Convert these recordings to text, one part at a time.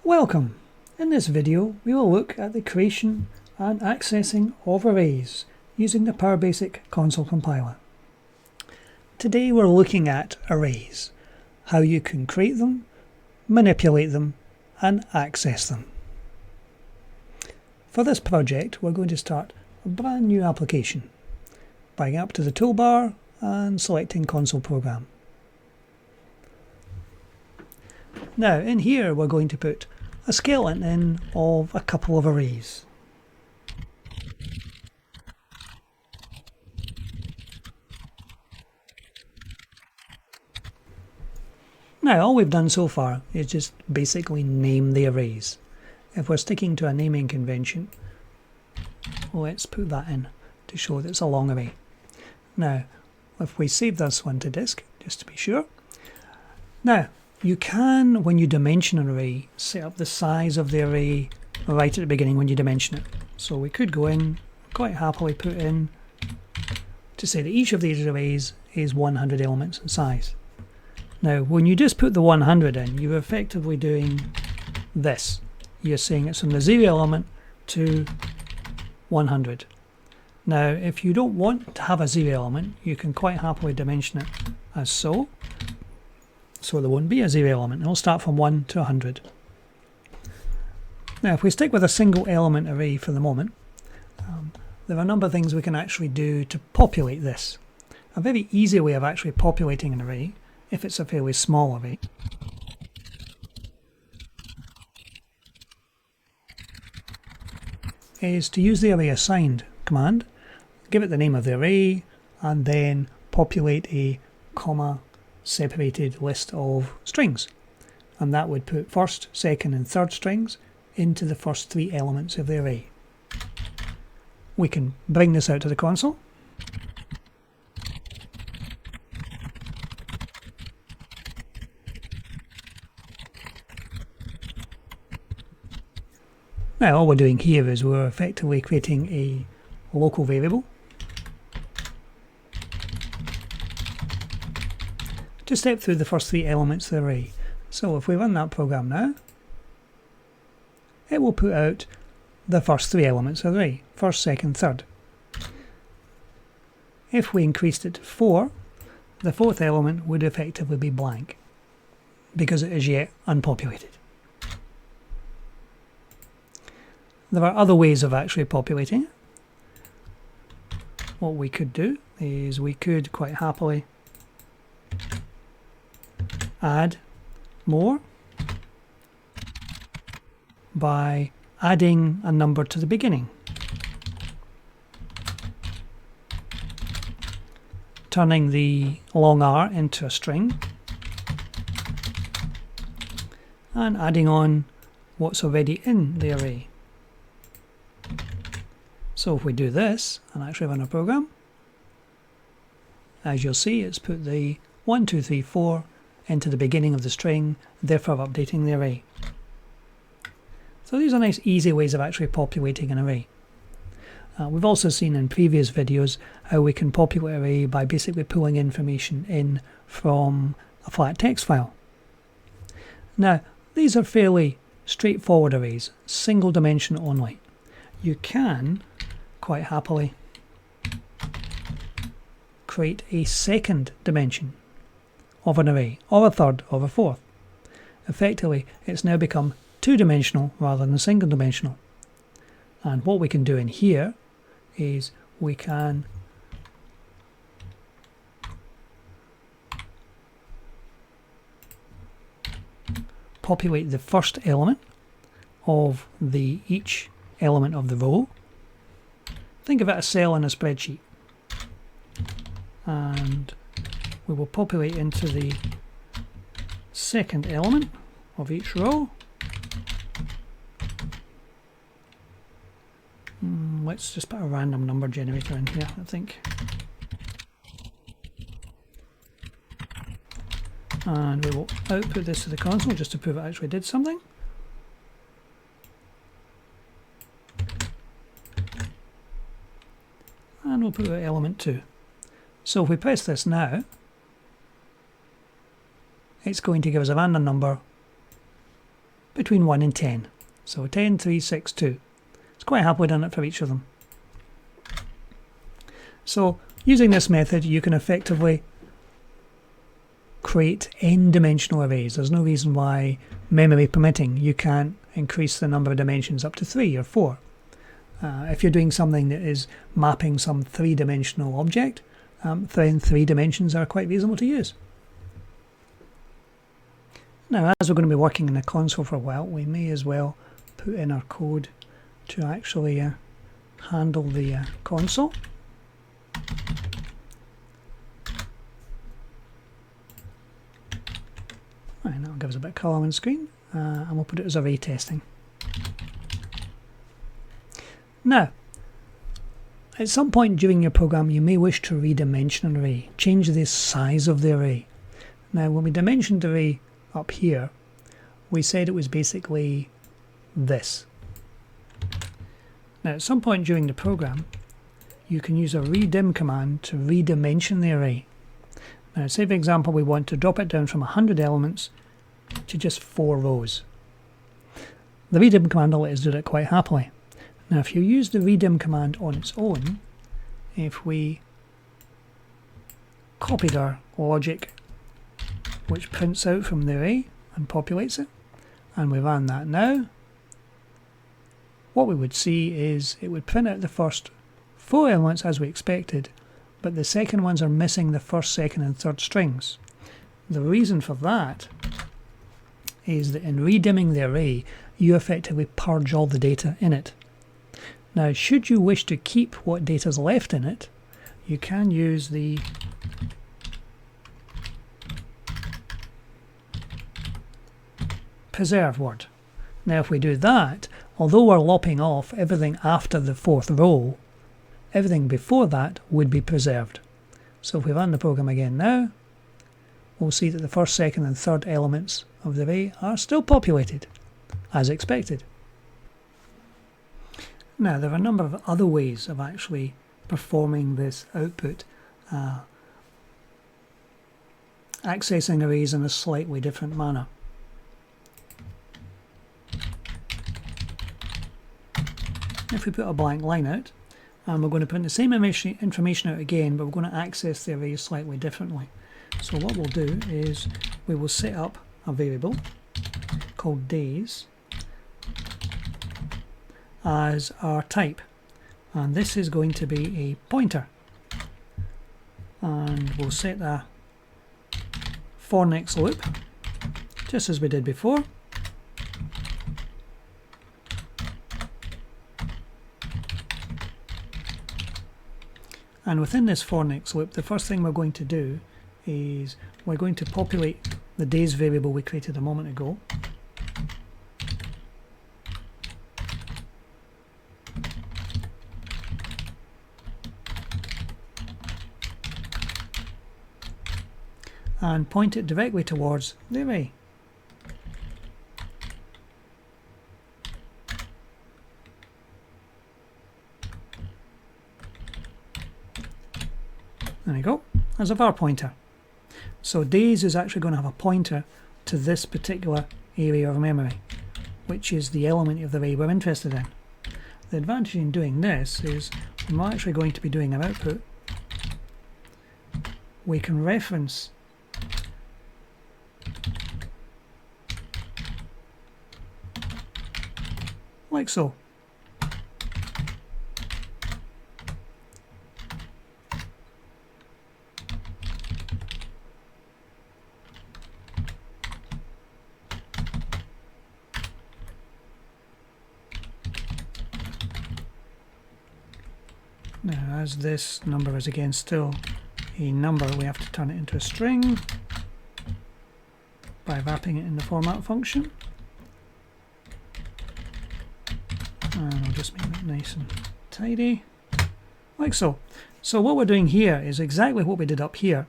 Welcome! In this video we will look at the creation and accessing of arrays using the PowerBasic Console Compiler. Today we're looking at arrays, how you can create them, manipulate them and access them. For this project we're going to start a brand new application by going up to the toolbar and selecting Console Program. Now in here we're going to put a skeleton in of a couple of arrays. Now all we've done so far is just basically name the arrays. If we're sticking to a naming convention, let's put that in to show that it's a long array. Now if we save this one to disk, just to be sure. Now you can, when you dimension an array, set up the size of the array right at the beginning when you dimension it. So we could go in, quite happily put in to say that each of these arrays is 100 elements in size. Now when you just put the 100 in, you're effectively doing this. You're saying it's from the 0 element to 100. Now if you don't want to have a 0 element, you can quite happily dimension it as so. So there won't be a 0 element. It'll start from 1 to 100. Now if we stick with a single element array for the moment, there are a number of things we can actually do to populate this. A very easy way of actually populating an array, if it's a fairly small array, is to use the array_assigned command, give it the name of the array, and then populate a comma separated list of strings, and that would put first, second and third strings into the first 3 elements of the array. We can bring this out to the console. Now all we're doing here is we're effectively creating a local variable to step through the first 3 elements of the array. So if we run that program now, it will put out the first 3 elements of the array, first, second, third. If we increased it to 4, the 4th element would effectively be blank, because it is yet unpopulated. There are other ways of actually populating it. What we could do is we could quite happily add more by adding a number to the beginning, turning the long R into a string and adding on what's already in the array. So if we do this and actually run a program, as you'll see, it's put the 1, 2, 3, 4 into the beginning of the string, therefore updating the array. So these are nice easy ways of actually populating an array. We've also seen in previous videos how we can populate an array by basically pulling information in from a flat text file. Now these are fairly straightforward arrays, single dimension only. You can quite happily create a second dimension of an array, or a third, or a fourth. Effectively, it's now become 2-dimensional rather than single-dimensional. And what we can do in here is we can populate the first element of each element of the row. Think of it as a cell in a spreadsheet. And we will populate into the second element of each row. Let's just put a random number generator in here, I think. And we will output this to the console just to prove it actually did something. And we'll put element 2. So if we press this now, it's going to give us a random number between 1 and 10. So 10, 3, 6, 2. It's quite happily done it for each of them. So using this method, you can effectively create n-dimensional arrays. There's no reason why, memory permitting, you can't increase the number of dimensions up to 3 or 4. If you're doing something that is mapping some 3-dimensional object, then 3 dimensions are quite reasonable to use. Now, as we're going to be working in the console for a while, we may as well put in our code to actually handle the console. Right, that'll give us a bit of colour on the screen, and we'll put it as array testing. Now, at some point during your program, you may wish to redimension an array, change the size of the array. Now, when we dimensioned the array up here, we said it was basically this. Now, at some point during the program, you can use a redim command to redimension the array. Now, say for example, we want to drop it down from 100 elements to just 4 rows. The redim command will let us do that quite happily. Now, if you use the redim command on its own, if we copied our logic which prints out from the array and populates it, and we ran that now, what we would see is it would print out the first 4 elements as we expected, but the second ones are missing the first, second and third strings. The reason for that is that in redimming the array, you effectively purge all the data in it. Now, should you wish to keep what data is left in it, you can use the preserve word. Now, if we do that, although we're lopping off everything after the 4th row, everything before that would be preserved. So if we run the program again now, we'll see that the first, second and third elements of the array are still populated, as expected. Now, there are a number of other ways of actually performing this output, accessing arrays in a slightly different manner. If we put a blank line out, and we're going to print the same information out again, but we're going to access the array slightly differently. So what we'll do is we will set up a variable called days as our type, and this is going to be a pointer, and we'll set a for next loop just as we did before, and within this for next loop, the first thing we're going to do is we're going to populate the days variable we created a moment ago. And point it directly towards the array. There we go, as a var pointer. So days is actually going to have a pointer to this particular area of memory, which is the element of the array we're interested in. The advantage in doing this is when we're actually going to be doing our output, we can reference like so. Now, as this number is again still a number, we have to turn it into a string by wrapping it in the format function. And I'll just make that nice and tidy, like so. So what we're doing here is exactly what we did up here.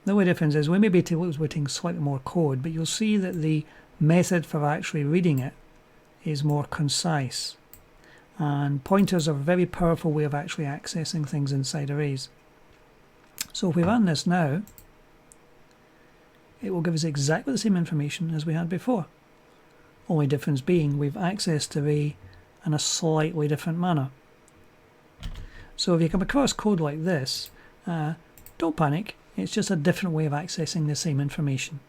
The only difference is we may be executing slightly more code, but you'll see that the method for actually reading it is more concise. And pointers are a very powerful way of actually accessing things inside arrays. So if we run this now, it will give us exactly the same information as we had before. only difference being we've accessed the array in a slightly different manner. So if you come across code like this, don't panic, it's just a different way of accessing the same information.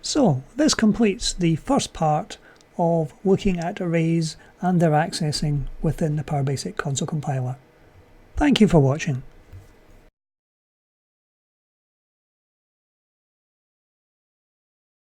So this completes the first part of looking at arrays and their accessing within the PowerBasic Console Compiler. Thank you for watching.